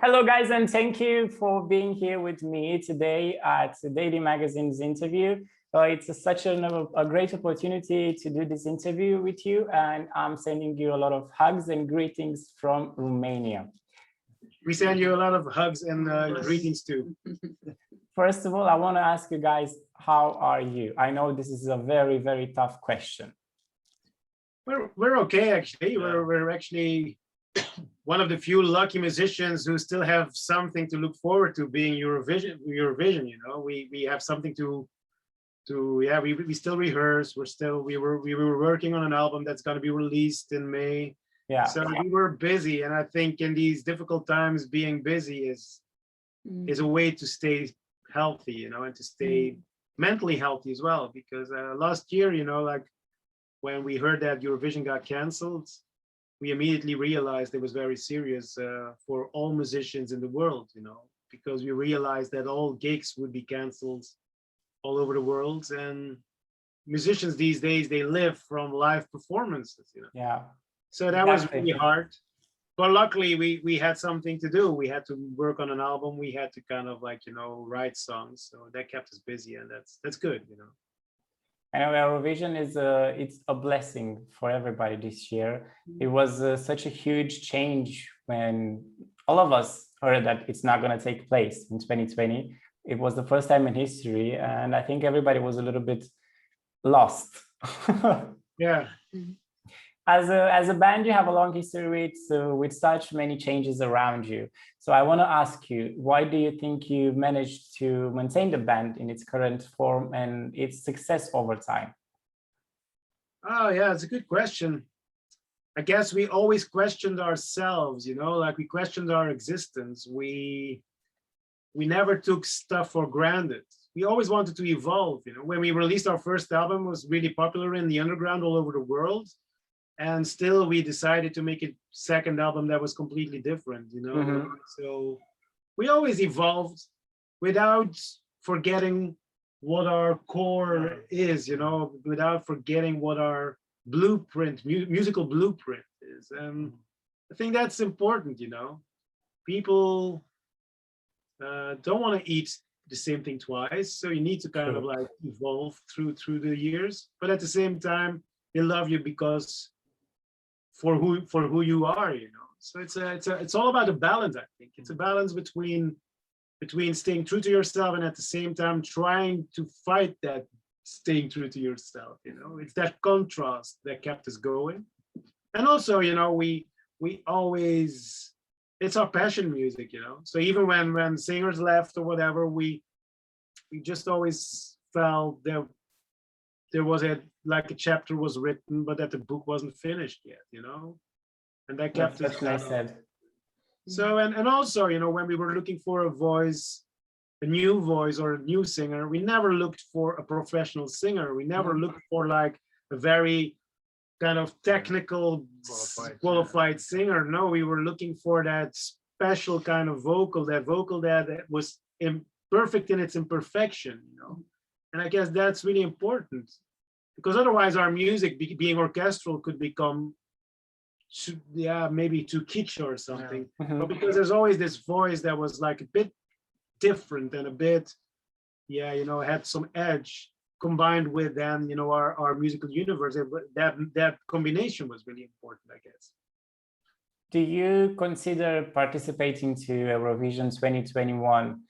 Hello, guys, and thank you for being here with me today at the Daily Magazine's interview. It's such a great opportunity to do this interview with you, and I'm sending you a lot of hugs and greetings from Romania. We send you a lot of hugs and greetings too. First of all, I want to ask you guys, how are you? I know this is a very, very tough question. We're okay, actually. We're actually one of the few lucky musicians who still have something to look forward to, being Eurovision. You know, we have something to yeah. We still rehearse. We were working on an album that's going to be released in May. Yeah. So we were busy, and I think in these difficult times, being busy is a way to stay healthy, you know, and to stay mentally healthy as well. Because last year, you know, like when we heard that Eurovision got cancelled, we immediately realized it was very serious for all musicians in the world, you know, because we realized that all gigs would be cancelled all over the world, and musicians these days, they live from live performances, you know. Yeah. So that was really hard, but luckily we had something to do. We had to work on an album. We had to kind of like, you know, write songs. So that kept us busy, and that's good, you know. I know Eurovision is it's a blessing for everybody this year. It was such a huge change when all of us heard that it's not going to take place in 2020. It was the first time in history, and I think everybody was a little bit lost. Yeah. As a band, you have a long history with such many changes around you. So I want to ask you, why do you think you managed to maintain the band in its current form and its success over time? Oh, yeah, it's a good question. I guess we always questioned ourselves, you know, like we questioned our existence. We never took stuff for granted. We always wanted to evolve, you know. When we released our first album, it was really popular in the underground all over the world. And still we decided to make a second album that was completely different, you know. So we always evolved without forgetting what our core is, you know, without forgetting what our blueprint, musical blueprint is. And I think that's important, you know. People don't want to eat the same thing twice, so you need to kind of like evolve through the years, but at the same time they love you because for who you are, you know. So it's all about a balance. I think it's a balance between staying true to yourself and at the same time trying to fight that staying true to yourself, you know. It's that contrast that kept us going. And also, you know, we always, it's our passion music, you know. So even when singers left or whatever, we just always felt there was a chapter was written, but that the book wasn't finished yet, you know. And that kept us. That's nice said. So and also, you know, when we were looking for a voice, a new voice or a new singer, we never looked for a professional singer. We never looked for like a very kind of technical qualified singer. No, we were looking for that special kind of vocal that was perfect in its imperfection, you know. And I guess that's really important, because otherwise our music being orchestral could become maybe too kitsch or something. But because there's always this voice that was like a bit different and a bit you know, had some edge, combined with then, you know, our musical universe, that combination was really important, I guess. Do you consider participating to Eurovision 2021,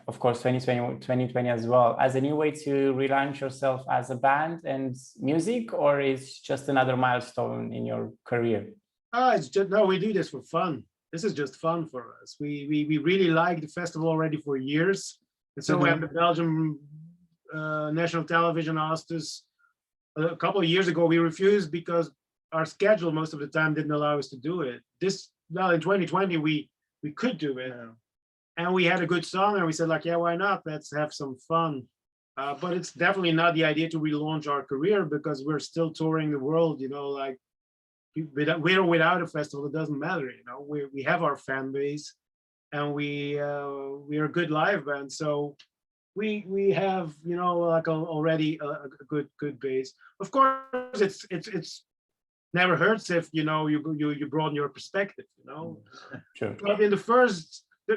of course 2020 as well, as a new way to relaunch yourself as a band and music, or is just another milestone in your career? It's just, no, we do this for fun. This is just fun for us. We really like the festival already for years. And so when the Belgian national television asked us a couple of years ago, we refused because our schedule most of the time didn't allow us to do it. Well, in 2020 we could do it, and we had a good song, and we said like, yeah, why not? Let's have some fun. But it's definitely not the idea to relaunch our career, because we're still touring the world, you know, like with or without a festival, it doesn't matter, you know. We have our fan base, and we are a good live band, so we have, you know, like already a good base. Of course, it's never hurts if, you know, you broaden your perspective, you know. Sure. But in the first we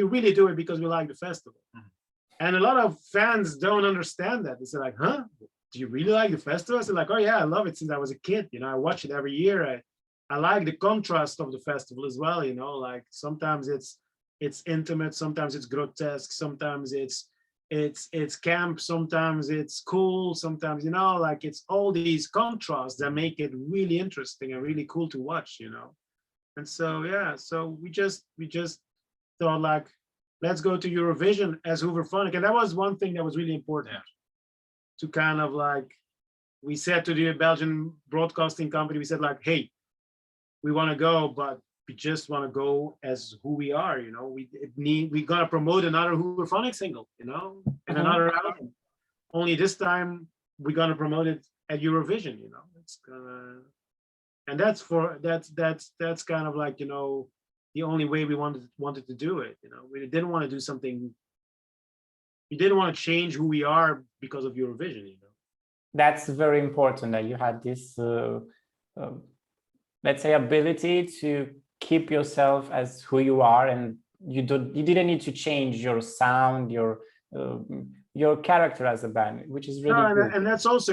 really do it because we like the festival. And a lot of fans don't understand that. They say like, huh? Do you really like the festival? I said like, oh yeah, I love it since I was a kid. I watch it every year. I like the contrast of the festival as well. Like sometimes it's intimate, sometimes it's grotesque, sometimes it's camp, sometimes it's cool, sometimes like it's all these contrasts that make it really interesting and really cool to watch. And so yeah, so we just thought like, let's go to Eurovision as Hooverphonic. And that was one thing that was really important to kind of like, we said to the Belgian broadcasting company, we said like, hey, we want to go, but we just want to go as who we are. We're gonna promote another Hooverphonic single, and another album. Only this time we're gonna promote it at Eurovision. It's gonna, and that's kind of like the only way we wanted to do it. We didn't want to do something. We didn't want to change who we are because of Eurovision. That's very important that you had this, let's say, ability to keep yourself as who you are, and you didn't need to change your sound, your character as a band, which is really good. And that's also,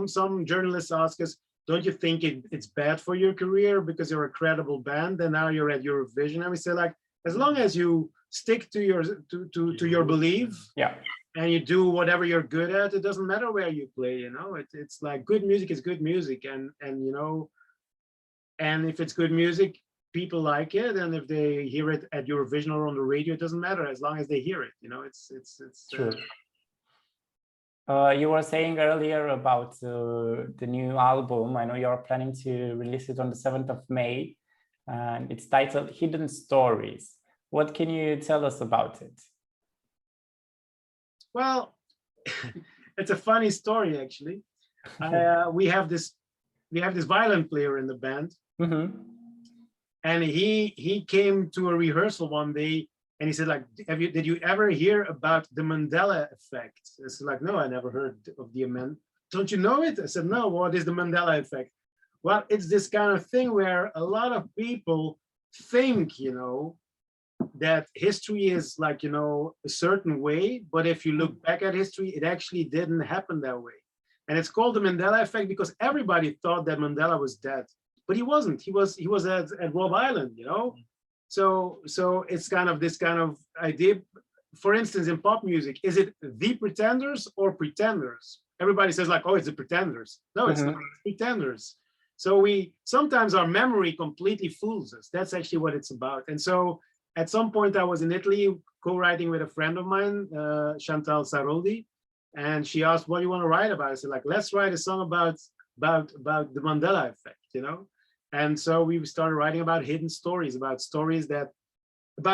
some journalists ask us, don't you think it's bad for your career because you're a credible band and now you're at Eurovision? And we say like, as long as you stick to your belief, and you do whatever you're good at, it doesn't matter where you play. It's like good music is good music, and and if it's good music, people like it, and if they hear it at Eurovision or on the radio, it doesn't matter as long as they hear it. It's true. You were saying earlier about the new album. I know you're planning to release it on the 7th of May, and it's titled Hidden Stories. What can you tell us about it? Well, it's a funny story, actually. We have this violin player in the band, and he came to a rehearsal one day, and he said like, did you ever hear about the Mandela Effect? I said like, no, I never heard of the Mandela. Don't you know it? I said, no. What is the Mandela Effect? Well, it's this kind of thing where a lot of people think, that history is like, a certain way, but if you look back at history, it actually didn't happen that way. And it's called the Mandela Effect because everybody thought that Mandela was dead, but he wasn't. He was at Rob Island, So it's kind of this kind of idea. For instance, in pop music, is it the Pretenders or Pretenders? Everybody says like, oh, it's the Pretenders. No, it's not. It's Pretenders. So sometimes our memory completely fools us. That's actually what it's about. And so at some point I was in Italy co-writing with a friend of mine, Chantal Saroldi, and she asked, what do you want to write about? I said like, let's write a song about the Mandela Effect, And so we started writing about hidden stories, about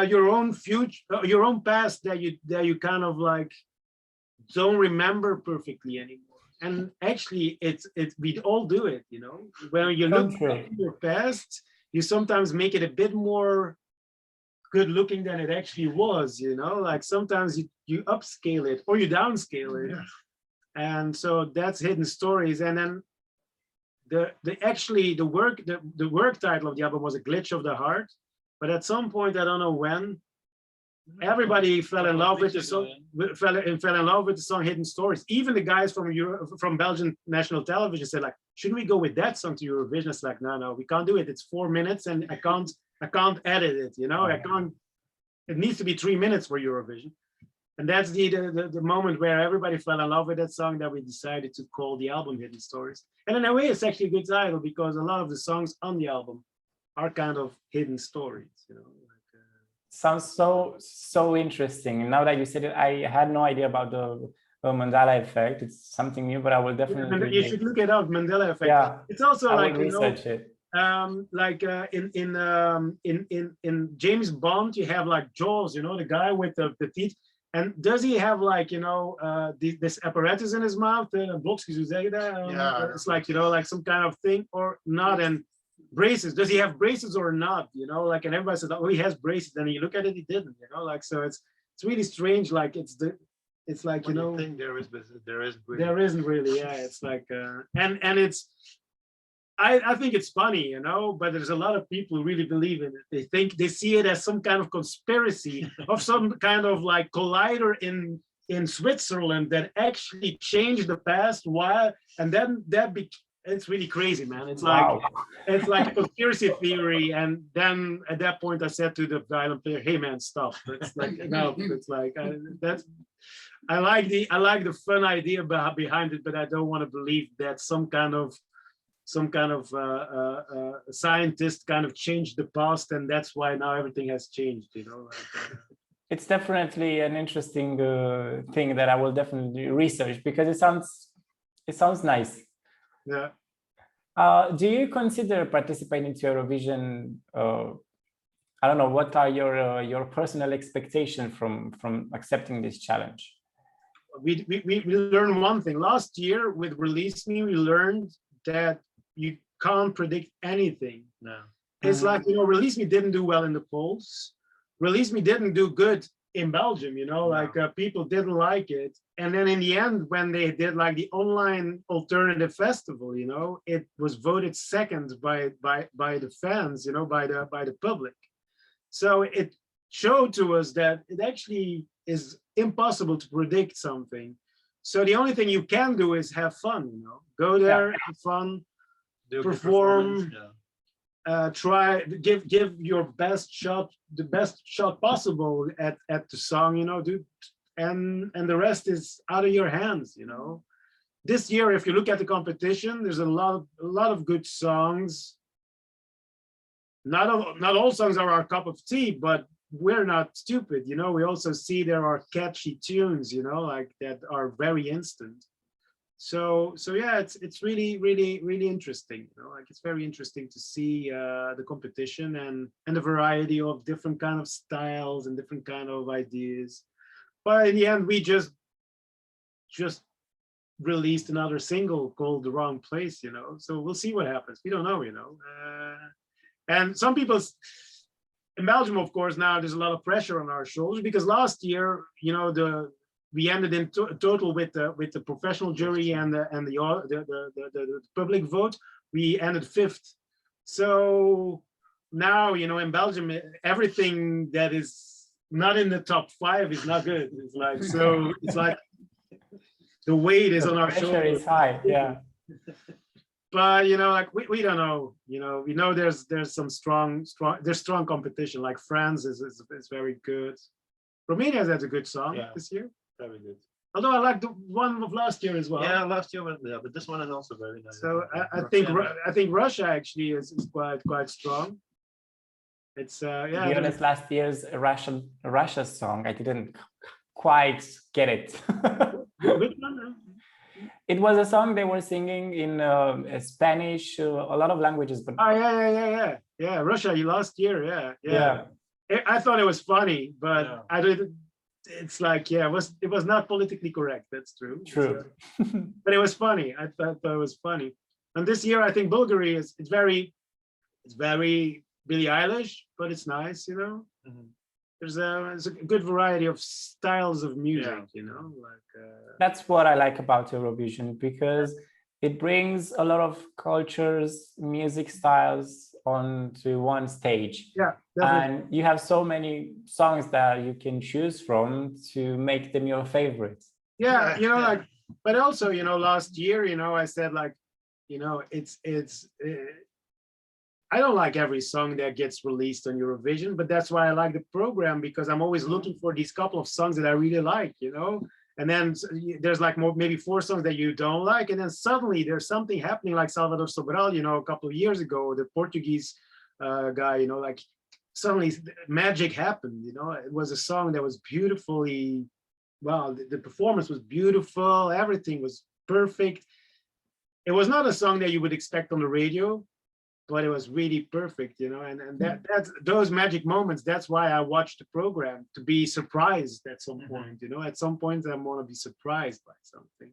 your own future, your own past that you kind of like don't remember perfectly anymore. And actually, we all do it, When you look at your past, you sometimes make it a bit more good looking than it actually was, Like sometimes you upscale it or you downscale it, and so that's hidden stories. And then the work title of the album was A Glitch of the Heart, but at some point, I don't know when, everybody fell in love with the song, fell in love with the song Hidden Stories. Even the guys from Belgian national television said like, shouldn't we go with that song to Eurovision? It's like, no, we can't do it. It's 4 minutes and I can't edit it, I can't, it needs to be 3 minutes for Eurovision. And that's the moment where everybody fell in love with that song that we decided to call the album Hidden Stories. And in a way, it's actually a good title because a lot of the songs on the album are kind of hidden stories, Sounds so interesting. And now that you said it, I had no idea about the Mandela Effect. It's something new, but I will definitely. You should look it up, Mandela Effect. Yeah, it's also I like will research it. In James Bond, you have like Jaws, the guy with the teeth. And does he have like, this apparatus in his mouth? It's like, like some kind of thing or not. And braces, does he have braces or not? Like, and everybody says, oh, he has braces. And you look at it, he didn't, like, so it's really strange. Like it's like, you think there is braces. There isn't really. Yeah. It's like, and it's, I think it's funny, you know, but there's a lot of people who really believe in it. They see it as some kind of conspiracy of some kind of like collider in Switzerland that actually changed the past. Why? And then it's really crazy, man. It's like it's like a conspiracy theory. And then at that point, I said to the violin player, "Hey, man, stop." It's like no, it's like I like the fun idea behind it, but I don't want to believe that some kind of scientist kind of changed the past, and that's why now everything has changed, you know. It's definitely an interesting thing that I will definitely research, because it sounds nice. Yeah. Do you consider participating to Eurovision? I don't know, what are your personal expectations from accepting this challenge? We learned one thing last year with Release Me. We learned that you can't predict anything. No. It's like, you know, Release Me didn't do well in the polls. Release Me didn't do good in Belgium, you know, like people didn't like it. And then in the end, when they did like the online alternative festival, you know, it was voted second by the fans, you know, by the public. So it showed to us that it actually is impossible to predict something. So the only thing you can do is have fun, you know, go there, have fun, perform, try, give your best shot, the best shot possible at the song, you know, and the rest is out of your hands, you know. This year, if you look at the competition, there's a lot of good songs. Not all songs are our cup of tea, but we're not stupid, you know. We also see there are catchy tunes, you know, like that are very instant. So yeah, it's really interesting, you know, like it's very interesting to see the competition and the variety of different kind of styles and different kind of ideas. But in the end, we just released another single called The Wrong Place, you know, so we'll see what happens. We don't know, you know. And some people in Belgium, of course, now there's a lot of pressure on our shoulders, because last year, you know, we ended in total with the professional jury and the public vote. We ended 5th. So now, you know, in Belgium, everything that is not in the top 5 is not good. It's like, so it's like the weight is on our shoulders. Pressure is high, yeah. But you know, like we don't know. You know, we know there's some strong competition. Like France is very good. Romania has a good song this year. Very good. Although I like the one of last year as well. Yeah, last year was but this one is also very nice. So I think Russia actually is quite strong. It's To be honest, last year's Russia song, I didn't quite get it. It was a song they were singing in Spanish, a lot of languages. But yeah. Russia last year, yeah. I thought it was funny, but I didn't. It's like, it was not politically correct. That's true. True. But it was funny. I thought it was funny. And this year, I think Bulgari it's very Billie Eilish, but it's nice, you know. Mm-hmm. There's a good variety of styles of music, you know. Like that's what I like about Eurovision, because it brings a lot of cultures, music styles onto one stage. Yeah, definitely. And you have so many songs that you can choose from to make them your favorites. Yeah, you know, like, but also, you know, last year, you know, I said like, you know, I don't like every song that gets released on Eurovision, but that's why I like the program, because I'm always looking for these couple of songs that I really like, you know. And then there's like maybe 4 songs that you don't like, and then suddenly there's something happening, like Salvador Sobral, you know, a couple of years ago, the Portuguese guy, you know, like suddenly magic happened, you know. It was a song that was beautifully, well, the performance was beautiful, everything was perfect. It was not a song that you would expect on the radio, but it was really perfect, you know, and that's those magic moments. That's why I watched the program, to be surprised at some point, you know. At some point, I want to be surprised by something.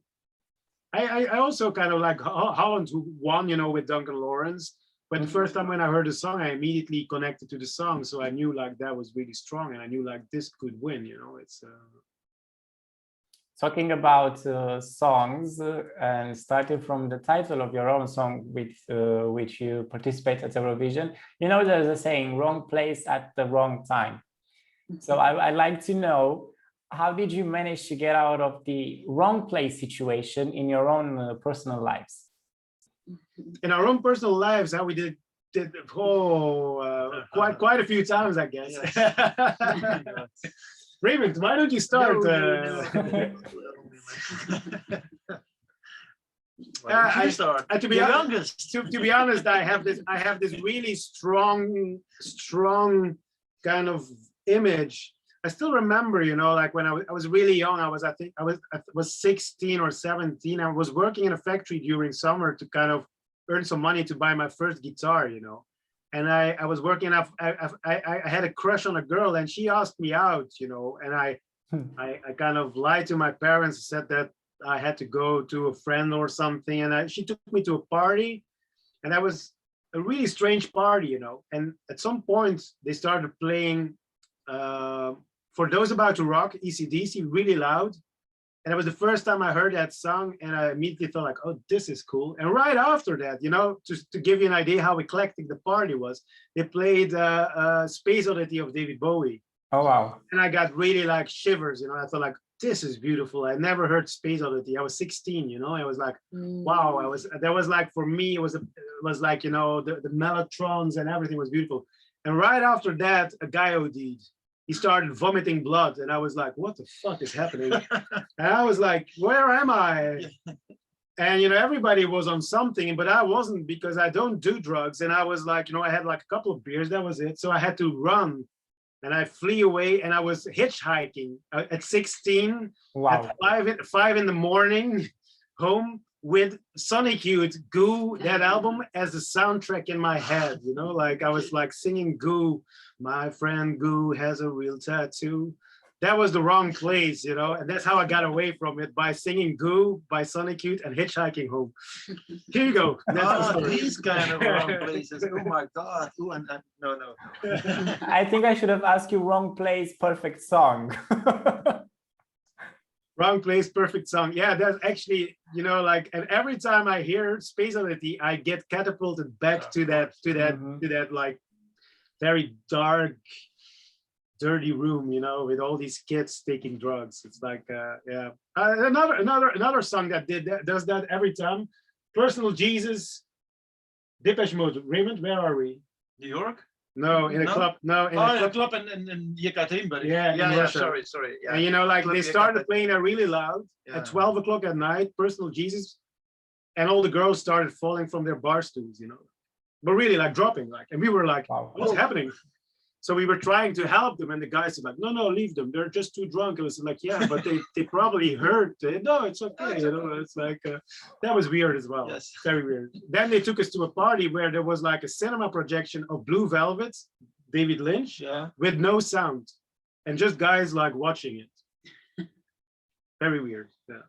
I also kind of like Holland, who won, you know, with Duncan Lawrence. But the first time when I heard the song, I immediately connected to the song, so I knew like that was really strong, and I knew like this could win, you know. It's talking about songs and starting from the title of your own song with which you participate at Eurovision, you know, there's a saying, wrong place at the wrong time. So I'd like to know, how did you manage to get out of the wrong place situation in your own personal lives? In our own personal lives, how we did quite a few times, I guess. Yes. Raymond, why don't you start? To be honest, I have this really strong kind of image. I still remember, you know, like when I was really young, I was 16 or 17. I was working in a factory during summer to kind of earn some money to buy my first guitar, you know. And I was working, I had a crush on a girl, and she asked me out, you know, and I kind of lied to my parents, said that I had to go to a friend or something, and she took me to a party, and that was a really strange party, you know. And at some point they started playing For Those About to Rock, AC/DC, really loud. And it was the first time I heard that song, and I immediately thought like, oh, this is cool. And right after that, you know, to give you an idea how eclectic the party was, they played Space Oddity of David Bowie. Oh, wow. And I got really like shivers, you know. I thought like, this is beautiful. I never heard Space Oddity. I was 16, you know. I was like, wow. That was like, for me, it was like, you know, the mellotrons and everything was beautiful. And right after that, a guy OD'd. He started vomiting blood, and I was like, what the fuck is happening? And I was like, where am I? And, you know, everybody was on something, but I wasn't, because I don't do drugs. And I was like, you know, I had like a couple of beers, that was it. So I had to run, and I flee away, and I was hitchhiking at 16, wow. at 5 in the morning, home, with Sonic Youth, Goo, that album, as a soundtrack in my head, you know, like I was like singing Goo, my friend Goo has a real tattoo. That was the wrong place, you know, and that's how I got away from it, by singing Goo by Sonic Youth and hitchhiking home. Here you go. That's these kind of wrong places. Oh my God. Ooh, no. I think I should have asked you wrong place, perfect song. Wrong place, perfect song. Yeah, that's actually, you know, like, and every time I hear Space Oddity, I get catapulted back to that like very dark, dirty room, you know, with all these kids taking drugs. It's like, yeah. Another song that does that every time. Personal Jesus, Depeche Mode. Raymond, where are we? New York? No, in a club. No, in a club in Yekaterinburg. Yeah, sorry. Yeah. And you know, like they started playing it really loud at 12 o'clock at night, Personal Jesus, and all the girls started falling from their bar stools, you know, but really like dropping, like, and we were like, wow, what's happening? So we were trying to help them, and the guys were like, no, leave them. They're just too drunk. It was like, yeah, but they probably heard it. No, it's okay. You know, it's like, that was weird as well. Yes. Very weird. Then they took us to a party where there was like a cinema projection of Blue Velvet, David Lynch, with no sound, and just guys like watching it. Very weird. Yeah.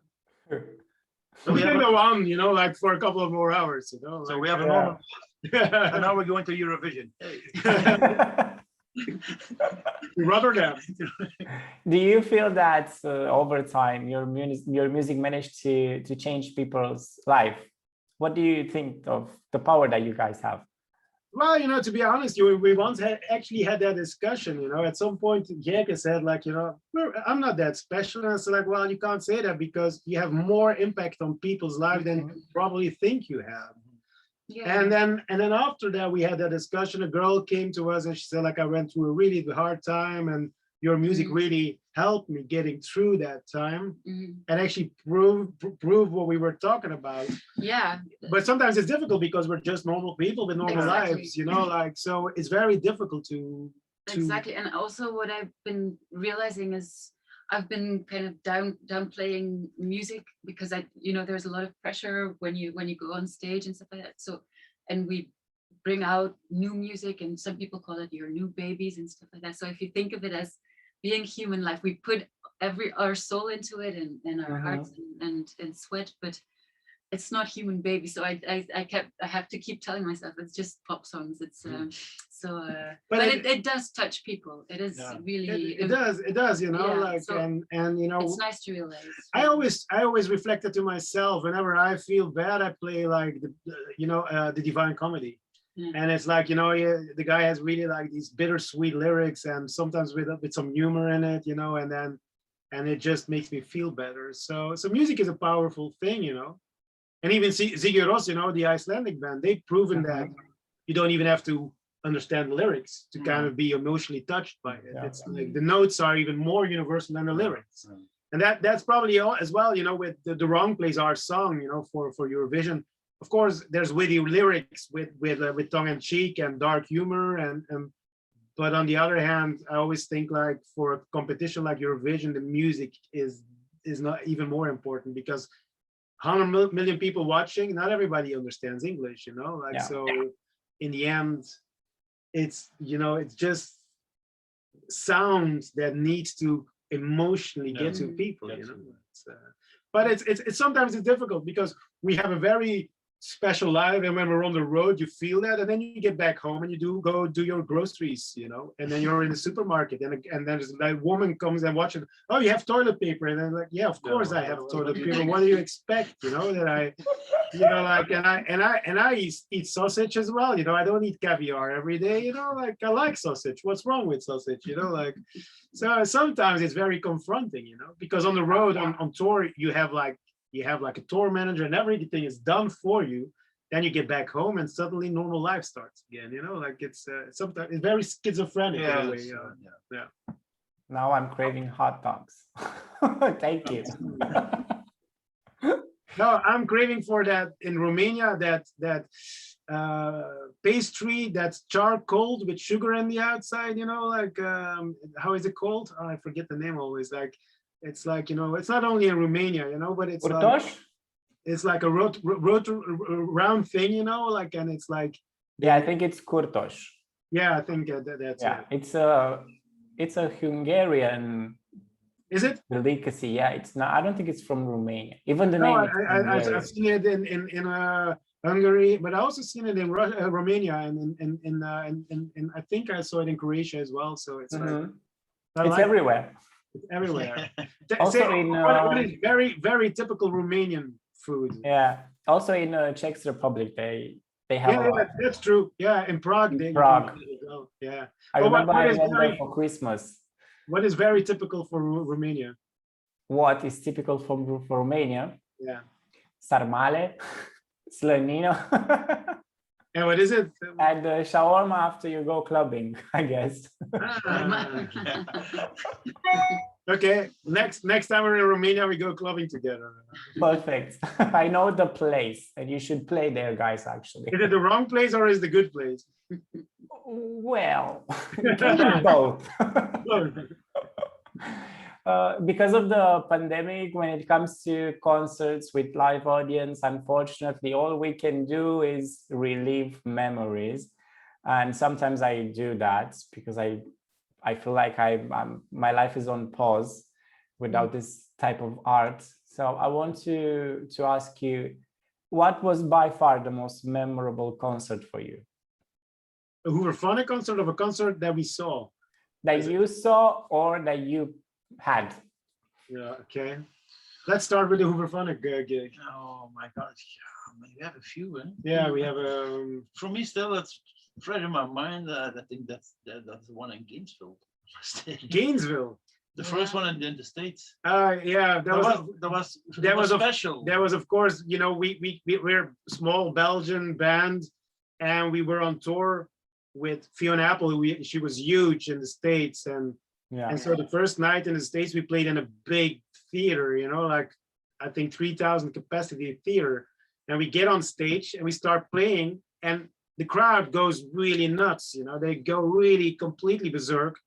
So we can go on, you know, like for a couple of more hours, you know. So like, we have a normal. And now we're going to Eurovision. Rotterdam. Do you feel that over time your music managed to change people's life? What do you think of the power that you guys have? Well, you know, to be honest, we once actually had that discussion, you know. At some point, Geike said, like, you know, I'm not that special. And it's like, well, you can't say that, because you have more impact on people's lives than you probably think you have. Yeah. And then after that, we had that discussion. A girl came to us and she said, like, I went through a really hard time, and your music really helped me getting through that time, and actually prove what we were talking about. Yeah. But sometimes it's difficult because we're just normal people with normal lives, you know, like, so it's very difficult to Exactly. And also what I've been realizing is I've been kind of downplaying music, because you know, there's a lot of pressure when you go on stage and stuff like that. So, and we bring out new music, and some people call it your new babies and stuff like that. So if you think of it as being human life, we put our soul into it, and our hearts and sweat. But it's not human baby. So I have to keep telling myself it's just pop songs. It's but it does touch people. It is really it does, you know, like so and you know, it's nice to realize. I always reflected to myself whenever I feel bad, I play like the Divine Comedy. And it's like, you know, the guy has really like these bittersweet lyrics and sometimes with some humor in it, you know, and it just makes me feel better. So music is a powerful thing, you know. And even Sigur Rós, you know, the Icelandic band, they've proven that you don't even have to understand the lyrics to kind of be emotionally touched by it. It's like the notes are even more universal than the lyrics. And that's probably all as well, you know, with the Wrong Place, our song, you know, for Eurovision. Of course, there's witty lyrics with tongue in cheek and dark humor, but on the other hand, I always think like for a competition like Eurovision, the music is not even more important because 100 million people watching, not everybody understands English, you know, like so. In the end, it's, you know, it's just sounds that needs to emotionally get to people, you know. But it's sometimes it's difficult because we have a very special life, and when we're on the road you feel that, and then you get back home and you go do your groceries, you know, and then you're in the supermarket and then there's that woman comes and watches, oh, you have toilet paper, and then like, yeah, of course I have toilet paper, what do you expect, you know, that I, you know, like, and I eat sausage as well, you know, I don't eat caviar every day, you know, like I like sausage, what's wrong with sausage, you know, like, so sometimes it's very confronting, you know, because on the road on tour you have like a tour manager and everything is done for you. Then you get back home and suddenly normal life starts again, you know, like it's sometimes it's very schizophrenic in a way. Now I'm craving hot dogs. Thank you. No, I'm craving for that in Romania, that pastry that's charcoal with sugar on the outside, you know, like how is it called? Oh, I forget the name always. Like it's like, you know, it's not only in Romania, you know, but it's like a round thing, you know, like, and it's like, I think it's kurtos. Yeah, I think that's it. It's a Hungarian. Is it? Delicacy, yeah. It's not. I don't think it's from Romania. Even the name. I've seen it in Hungary, but I also seen it in Romania and I think I saw it in Croatia as well. So it's it's everywhere. It's everywhere. Also what is very, very typical Romanian food. Yeah. Also in Czech Republic, they have. Yeah, that's true. Yeah, in Prague. Yeah. I remember I went there for Christmas. What is very typical for Romania? What is typical for Romania? Yeah. Sarmale, slănină. And what is it? And shawarma after you go clubbing, I guess. Okay, next time we're in Romania, we go clubbing together. Perfect. I know the place, and you should play there, guys. Actually, is it the wrong place or is the good place? Well, both. Because of the pandemic, when it comes to concerts with live audience, unfortunately, all we can do is relive memories. And sometimes I do that because I feel like my life is on pause without this type of art. So I want to ask you, what was by far the most memorable concert for you? A Hooverphonic concert of a concert that we saw? That you saw or that you had? Yeah, okay. Let's start with the Hooverphonic gig. Oh my God, we have a few. Yeah, we have For me, still, that's fresh in my mind. I think that's the one in Gainesville. Gainesville. The first one in the States. Yeah, that was special. There was, of course, you know, we're a small Belgian band, and we were on tour with Fiona Apple. She was huge in the States, and so the first night in the States we played in a big theater, you know, like I think 3,000 capacity theater, and we get on stage and we start playing, and the crowd goes really nuts, you know, they go really completely berserk.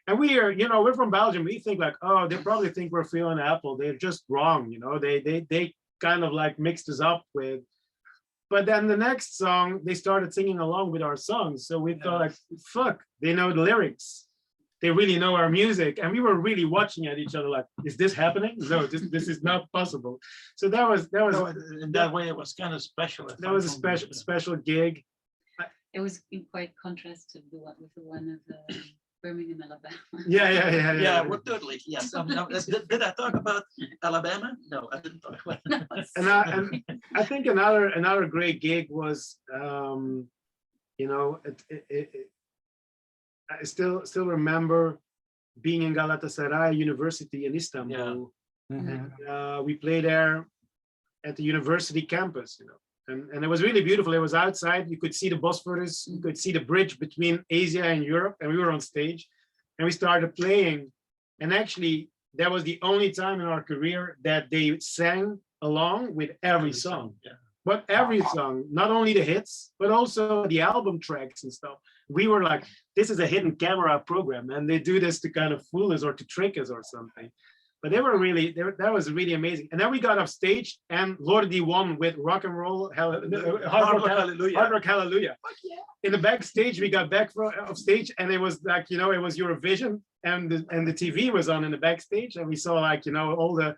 And we're from Belgium. We think like, oh, they probably think we're Fiona Apple. They're just wrong, you know. They kind of like mixed us up with. But then the next song, they started singing along with our songs. So we thought like, fuck, they know the lyrics. they really know our music, and we were really watching at each other like, is this happening? No, this is not possible. So that was No, in that way, it was kind of special. that was a special gig. It was in quite contrast to the one with the one of Birmingham, Alabama. Yeah. Well, totally. Yes. Did I talk about Alabama? No, I didn't talk about. And I think another great gig was, you know, I still remember being in Galatasaray University in Istanbul. Mhm. We played there at the university campus, you know, and it was really beautiful. It was outside. You could see the Bosphorus. You could see the bridge between Asia and Europe, and we were on stage, and we started playing. And actually, that was the only time in our career that they sang along with every song. Yeah. But every song, not only the hits, but also the album tracks and stuff. We were like, this is a hidden camera program, and they do this to kind of fool us or to trick us or something. But they were really, that was really amazing. And then we got off stage, and Lordi won with rock and roll, hard rock hallelujah. In the backstage, we got back off stage, and it was like, you know, it was Eurovision, and the TV was on in the backstage, and we saw like, you know, all the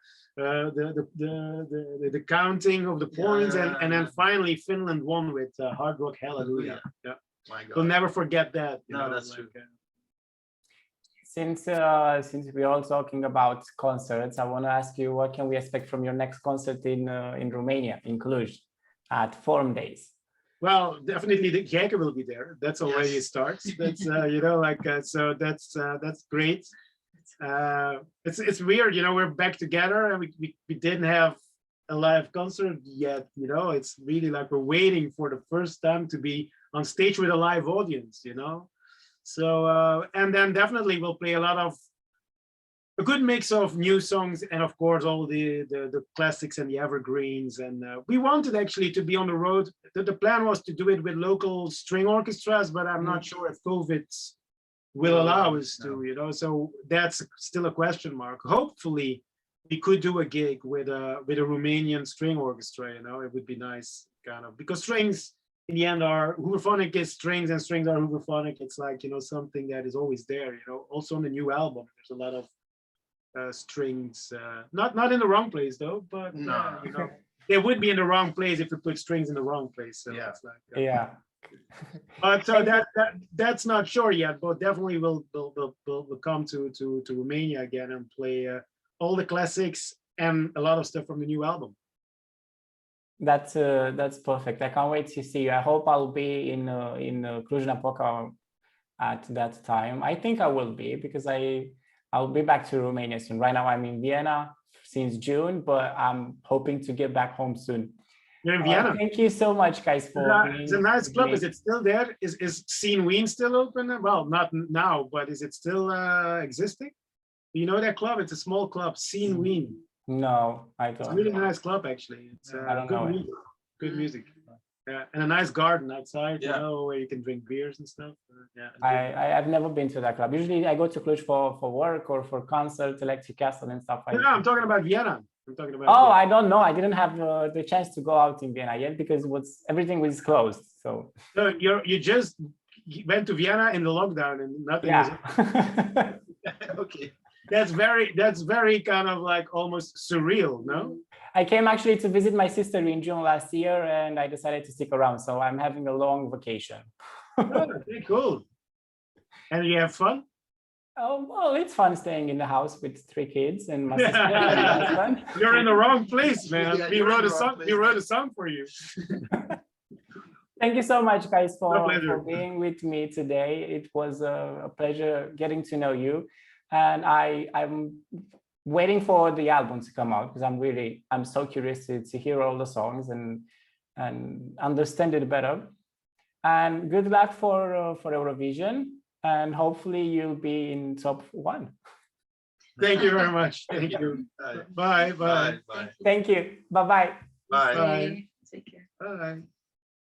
counting of the points, and then finally Finland won with hard rock hallelujah. Yeah, My God. we'll never forget that. No, that's true. Since we're all talking about concerts, I want to ask you, what can we expect from your next concert in Romania, in Cluj, at Forum Days? Well, definitely the Geike will be there. That's already Yes. starts. That's you know, like so that's great. It's weird, you know, we're back together, and we didn't have a live concert yet, you know. It's really like we're waiting for the first time to be on stage with a live audience, you know. So and then definitely we'll play a good mix of new songs, and of course all the classics and the evergreens. And we wanted actually to be on the road. The plan was to do it with local string orchestras, but I'm not sure if COVID will allow us to, you know. So that's still a question mark. Hopefully we could do a gig with a Romanian string orchestra, you know. It would be nice, kind of, because strings in the end are Hooverphonic is strings, and strings are Hooverphonic. It's like, you know, something that is always there, you know. Also on the new album, there's a lot of strings, not in the wrong place though, but you know, they would be in the wrong place if we put strings in the wrong place. So Yeah. it's like, Yeah. but so that's not sure yet, but definitely we'll come to Romania again and play all the classics and a lot of stuff from the new album. That's perfect. I can't wait to see you. I hope I'll be in Cluj-Napoca at that time. I think I will be, because I'll be back to Romania soon. Right now I'm in Vienna since June, but I'm hoping to get back home soon. You're in Vienna. Thank you so much, guys, for being It's a nice club. with Is me. it still there? Is Scene Wien still open? Well, not now, but is it still existing? You know that club? It's a small club, Scene Wien. No, I It's a don't. really nice club, actually. It's I don't good know it. music. Good music. Yeah, and a nice garden outside, you Yeah. know, where you can drink beers and stuff. Yeah. I've never been to that club. Usually I go to Cluj for work or for concerts, Electric Castle and stuff like No, that. I'm talking about Vienna. I'm talking about. Oh, Vienna. I don't know. I didn't have the chance to go out in Vienna yet because everything was closed. So So you just went to Vienna in the lockdown and nothing was. yeah. Okay. That's very kind of like almost surreal, no? I came actually to visit my sister in June last year, and I decided to stick around. So I'm having a long vacation. Oh, very cool. And you have fun? Oh, well, it's fun staying in the house with 3 kids and my sister and my husband. You're in the wrong place, man. Yeah, we you're in wrote a the wrong song. place. We wrote a song for you. Thank you so much, guys, My for pleasure. being with me today. It was a pleasure getting to know you. And I'm waiting for the album to come out because I'm so curious to hear all the songs and understand it better. And good luck for Eurovision, and hopefully you'll be in top 1. Thank you very much. Thank you. Bye. Bye. Bye. Thank you. Bye-bye. Bye. Bye. Take care. Bye.